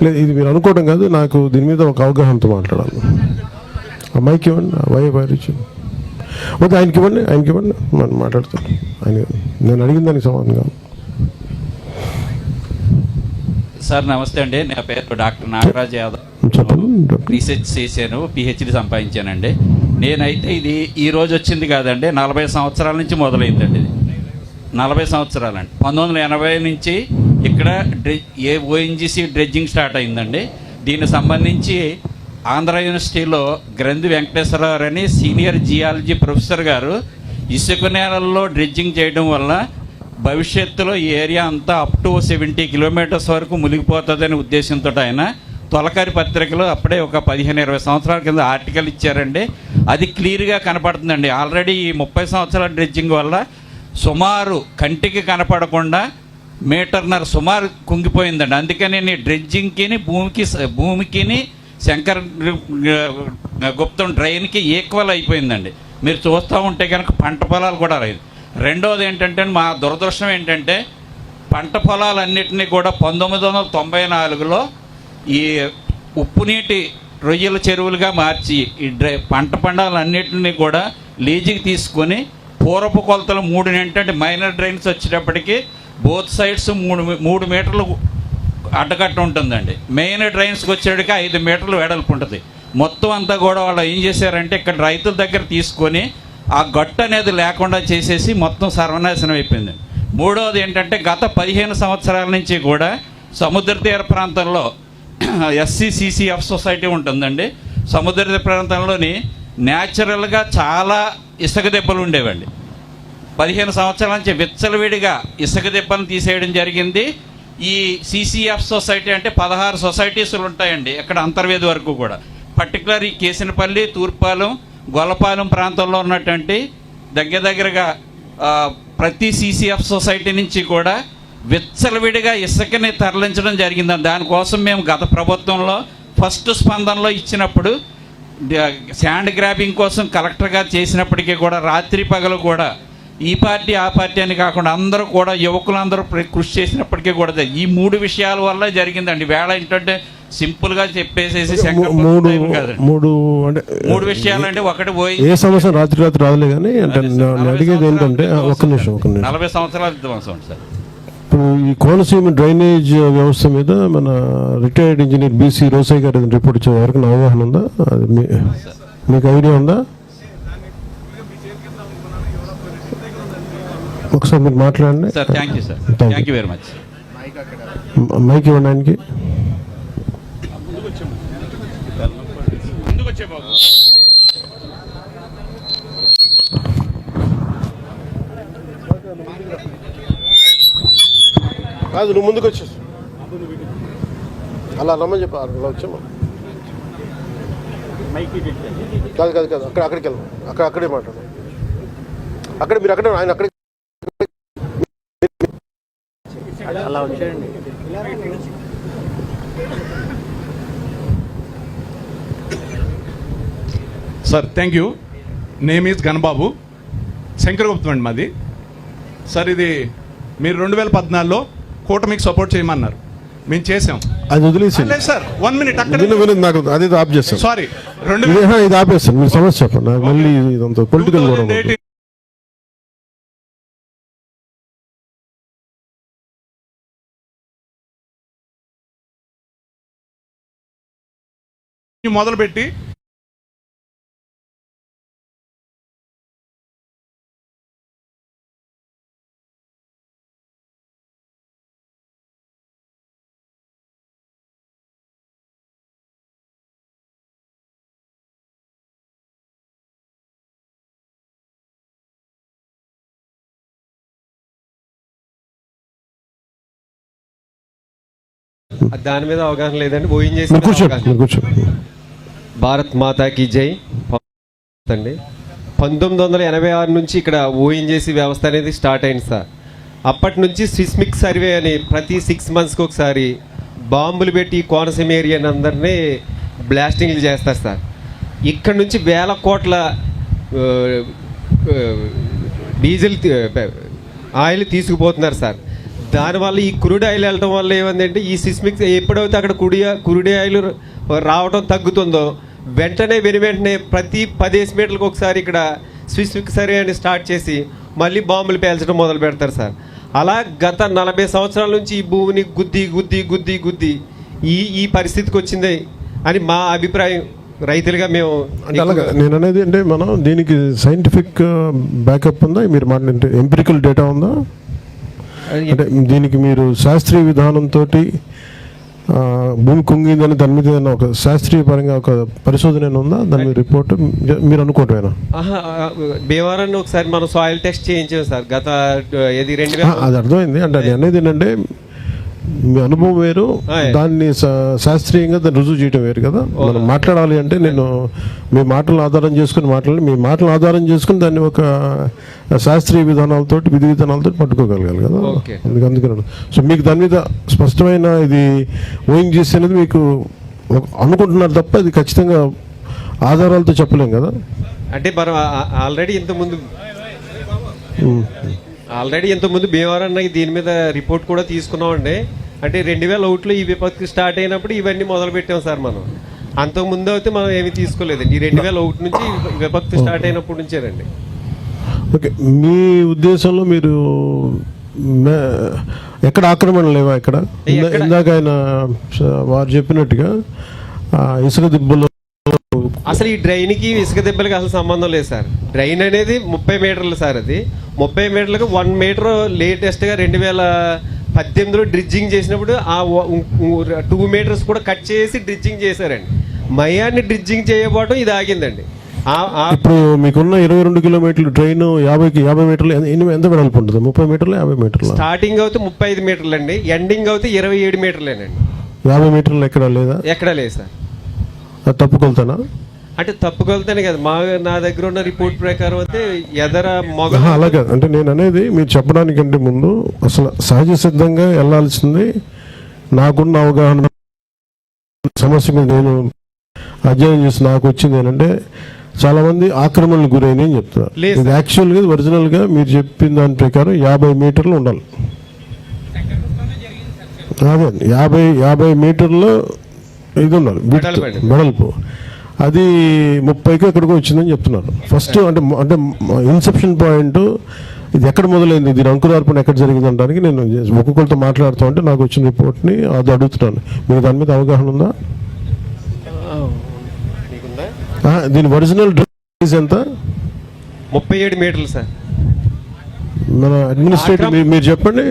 లేదు, ఇది మీరు అనుకోవడం కాదు, నాకు దీని మీద ఒక అవగాహనతో మాట్లాడాలి. ఆ మైక్ ఇవ్వండి, వైరిచ్చి వద్దు, ఆయనకి ఇవ్వండి మనం మాట్లాడతాను. ఆయన నేను అడిగిన దానికి సమాధానం కాదు. సార్ నమస్తే అండి, నా పేరు డాక్టర్ నాగరాజ్ యాదవ్. చెప్పండి. రీసెర్చ్ చేశాను, పిహెచ్డి సంపాదించానండి. నేనైతే ఇది ఈ రోజు వచ్చింది కాదండి, 40 సంవత్సరాల నుంచి మొదలైందండి. ఇది 40 సంవత్సరాలండి. 1980 నుంచి ఇక్కడ ఓఎన్జీసీ డ్రెడ్జింగ్ స్టార్ట్ అయిందండి. దీనికి సంబంధించి ఆంధ్ర యూనివర్సిటీలో గ్రంథి వెంకటేశ్వరరావు అని సీనియర్ జియాలజీ ప్రొఫెసర్ గారు ఇసుక నేలల్లో డ్రెడ్జింగ్ చేయడం వల్ల భవిష్యత్తులో ఈ ఏరియా అంతా అప్ టు 70 కిలోమీటర్స్ వరకు మునిగిపోతుందనే ఉద్దేశంతో ఆయన తొలకరి పత్రికలో అప్పుడే ఒక 15-20 సంవత్సరాల కింద ఆర్టికల్ ఇచ్చారండి. అది క్లియర్గా కనపడుతుందండి. ఆల్రెడీ ఈ 30 సంవత్సరాల డ్రెడ్జింగ్ వల్ల సుమారు కంటికి కనపడకుండా 1.5 మీటర్ సుమారు కుంగిపోయిందండి. అందుకని డ్రెడ్జింగ్కి భూమికి శంకర్ గుప్తం డ్రైన్కి ఈక్వల్ అయిపోయిందండి. మీరు చూస్తూ ఉంటే కనుక పంట పొలాలు కూడా లేదు. రెండవది ఏంటంటే మా దురదృష్టం ఏంటంటే పంట పొలాలన్నింటినీ కూడా 1994లో ఈ ఉప్పు నీటి రొయ్యల చెరువులుగా మార్చి ఈ పంట పొలాలన్నింటినీ కూడా లీజుకి తీసుకొని పూర్వపు కొలతలు 3 ఏంటంటే మైనర్ డ్రైన్స్ వచ్చేటప్పటికి బోత్ సైడ్స్ 3 మీటర్లు అడ్డకట్ట ఉంటుందండి. మెయిన్ డ్రైన్స్కి వచ్చేటికి 5 మీటర్లు వెడల్పు ఉంటుంది. మొత్తం అంతా కూడా వాళ్ళు ఏం చేశారంటే ఇక్కడ రైతుల దగ్గర తీసుకొని ఆ గట్టు అనేది లేకుండా చేసేసి మొత్తం సర్వనాశనం అయిపోయింది. మూడవది ఏంటంటే గత 15 సంవత్సరాల నుంచి కూడా సముద్ర తీర ప్రాంతంలో SCCCF సొసైటీ ఉంటుందండి. సముద్ర తీర ప్రాంతంలోని న్యాచురల్గా చాలా ఇసుక దెబ్బలు ఉండేవండి. 15 సంవత్సరాల నుంచి విచ్చలవిడిగా ఇసుక దెబ్బలను తీసేయడం జరిగింది. ఈ CCF సొసైటీ అంటే 16 సొసైటీసులు ఉంటాయండి ఇక్కడ అంతర్వేది వరకు కూడా. పర్టికులర్ ఈ కేసినపల్లి, తూర్పాలెం, గొల్లపాలెం ప్రాంతంలో ఉన్నటువంటి దగ్గరగా ప్రతి CCF సొసైటీ నుంచి కూడా విచ్చలవిడిగా ఇసుకని తరలించడం జరిగింది. దానికోసం మేము గత ప్రభుత్వంలో ఫస్ట్ స్పందనలో ఇచ్చినప్పుడు శాండ్ గ్రాబింగ్ కోసం కలెక్టర్గా చేసినప్పటికీ కూడా రాత్రి పగలు కూడా ఈ పార్టీ ఆ పార్టీ అని కాకుండా అందరూ కూడా యువకులందరూ కృషి చేసినప్పటికీ కూడా ఈ 3 విషయాల వల్ల జరిగిందండి. వేళ ఏంటంటే సింపుల్గా చెప్పేసేసి మూడు విషయాలు అంటే ఒకటి పోయి ఏ సమస్య రాత్రి రాదులే కానీ అంటే అడిగేది ఏంటంటే 40 సంవత్సరాల విధ్వంసం సార్. ఇప్పుడు ఈ కోనసీమ డ్రైనేజ్ వ్యవస్థ మీద మన రిటైర్డ్ ఇంజనీర్ BC రోసయ్య గారు రిపోర్ట్ ఇచ్చే వరకు అవగాహన ఉందా? అది మీకు ఐడియా ఉందా? ఒకసారి మీరు మాట్లాడండి sir. Thank you sir, thank you very much. Mike ఇవ్వడానికి కాదు, నువ్వు ముందుకు వచ్చేసి అలా రమ్మని చెప్పి అలా వచ్చామా? కాదు అక్కడికి వెళ్ళాం, అక్కడే మాట్లాడు. మీరు అక్కడే ఆయన అక్కడే అలా వచ్చేయండి. Sir thank you. Name is Ganababu, Shankaraguptam అండి మాది. సార్ ఇది మీరు 2014లో కూటమికి సపోర్ట్ చేయమన్నారు, మేము చేసాం. అది వదిలేసి సార్ 1 మినిట్ అక్కడ నాకు అది ఆప్ చేస్తాను. సారీ ఇది ఆపేస్తాను. మీరు సమస్య చెప్పండి. నాకు మళ్ళీ ఇదంతా పొలిటికల్ కూడా మొదలుపెట్టి దాని మీద అవగాహన లేదండి. ఓఎన్జీసీ భారత్ మాతాకి జై అండి. 1986 నుంచి ఇక్కడ ఓఎన్జీసీ వ్యవస్థ అనేది స్టార్ట్ అయింది సార్. అప్పటి నుంచి సిస్మిక్ సర్వే అని ప్రతి 6 మంత్స్కి ఒకసారి బాంబులు పెట్టి కోనసీమ ఏరియాని అందరినీ బ్లాస్టింగ్లు చేస్తారు సార్. ఇక్కడ నుంచి వేల కోట్ల డీజిల్ ఆయిల్ తీసుకుపోతున్నారు సార్. దానివల్ల ఈ క్రూడ్ ఆయిల్ వెళ్ళటం వల్ల ఏమందంటే ఈ సిస్మిక్ ఎప్పుడైతే అక్కడ క్రూడ్ ఆయిల్ రావడం తగ్గుతుందో వెంటనే వెంటనే ప్రతి 10 మీటర్లకు ఒకసారి ఇక్కడ సిస్మిక్ సర్వే అని స్టార్ట్ చేసి మళ్ళీ బాంబులు పేల్చడం మొదలు పెడతారు సార్. అలా గత 40 సంవత్సరాల నుంచి ఈ భూమిని గుద్ది ఈ పరిస్థితికి వచ్చింది అని మా అభిప్రాయం రైతులుగా మేము. అంటే అలాగా నేను అనేది అంటే మనం దీనికి సైంటిఫిక్ బ్యాకప్ ఉందా, మీరు మాట్లాడే ఎంపిరికల్ డేటా ఉందా? అంటే దీనికి మీరు శాస్త్రీయ విధానంతో భూమి కుంగిందని దాని మీద ఏదైనా ఒక శాస్త్రీయ పరంగా ఒక పరిశోధన ఉందా, దాని మీద రిపోర్ట్ మీరు అనుకోవటమేనా? భీమవరాన్ని ఒకసారి మనం సాయిల్ టెస్ట్ చేయించాం సార్ గత 2000. అది అర్థమైంది. అంటే అది అనేది ఏంటంటే మీ అనుభవం వేరు, దాన్ని శాస్త్రీయంగా దాన్ని రుజువు చేయడం వేరు కదా. మనం మాట్లాడాలి అంటే నేను మీ మాటలను ఆధారం చేసుకుని మాట్లాడాలి, మీ మాటలను ఆధారం చేసుకుని దాన్ని ఒక శాస్త్రీయ విధానాలతో విధి విధానాలతో పట్టుకోగలగాలి కదా. అందుకని సో మీకు దాని మీద స్పష్టమైన ఇది ఓఎన్జీసీ అనేది మీకు అనుకుంటున్నారు తప్ప ఇది ఖచ్చితంగా ఆధారాలతో చెప్పలేం కదా. అంటే మనం ఆల్రెడీ ఇంతకుముందు భీమవరానికి దీని మీద రిపోర్ట్ కూడా తీసుకున్నామండి. అంటే 2001లో ఈ విపత్తు స్టార్ట్ అయినప్పుడు ఇవన్నీ మొదలు పెట్టాం సార్. మనం అంతకుముందు అయితే మనం ఏమి తీసుకోలేదండి. ఈ 2001 నుంచి విపత్తు స్టార్ట్ అయినప్పటి నుంచేనండి. ఓకే, మీ ఉద్దేశంలో మీరు ఎక్కడ ఆక్రమణ లేవా? ఇక్కడ ఇందాక ఆయన వారు చెప్పినట్టుగా ఇసుక దిబ్బలు అసలు ఈ డ్రైన్కి ఇసుక దెబ్బలకి అసలు సంబంధం లేదు సార్. డ్రైన్ అనేది 30 మీటర్లు సార్. అది 30 మీటర్లకు 1 మీటర్ లేటెస్ట్గా 2018లో డ్రిడ్జింగ్ చేసినప్పుడు ఆ 2 మీటర్స్ కూడా కట్ చేసి డ్రిడ్జింగ్ చేశారండి. మయాన్ని డ్రిడ్జింగ్ చేయబోవడం ఇది ఆగిందండి. ఇప్పుడు మీకున్న 22 కిలోమీటర్లు ట్రైన్ 50 మీటర్లు ఎంత వెడల్పు ఉంటుంది? 30 మీటర్లు 50 మీటర్లు? స్టార్టింగ్ అయితే 35 మీటర్లు అండి, ఎండింగ్ అయితే 27 మీటర్లేనండి. 50 మీటర్లు ఎక్కడ లేదా? ఎక్కడ లేదు సార్. తప్పు కొలతనా? అంటే తప్పు కొలతనే కదా, నా దగ్గర ఉన్న రిపోర్ట్ ప్రకారం అయితే అలాగే. అంటే నేను అనేది మీరు చెప్పడానికంటే ముందు అసలు సహజ సిద్ధంగా వెళ్ళాల్సింది నాకున్న అవగాహన సమస్య మీద నేను అధ్యయనం చేసి నాకు వచ్చింది ఏంటంటే చాలా మంది ఆక్రమణకు గురైన అని చెప్తున్నారు. ఇది యాక్చువల్గా ఒరిజినల్గా మీరు చెప్పిన దాని ప్రకారం 50 మీటర్లు ఉండాలి. అదే 50 మీటర్లు ఇది ఉండాలి వెడల్పు. అది 30కి ఎక్కడికో వచ్చిందని చెప్తున్నారు. ఫస్ట్ అంటే ఇన్సెప్షన్ పాయింట్ ఇది ఎక్కడ మొదలైంది, దీని అంకురార్పణ ఎక్కడ జరిగింది అనడానికి నేను ఒక్కొక్కరితో మాట్లాడుతూ ఉంటే నాకు వచ్చిన రిపోర్ట్ని అది అడుగుతున్నాను. మీకు దాని మీద అవగాహన ఉందా? దీని ఒరిజినల్ డ్రైనేజ్ ఎంత? 37 మీటర్లు సార్. మన అడ్మినిస్ట్రేటివ్ మీరు చెప్పండి.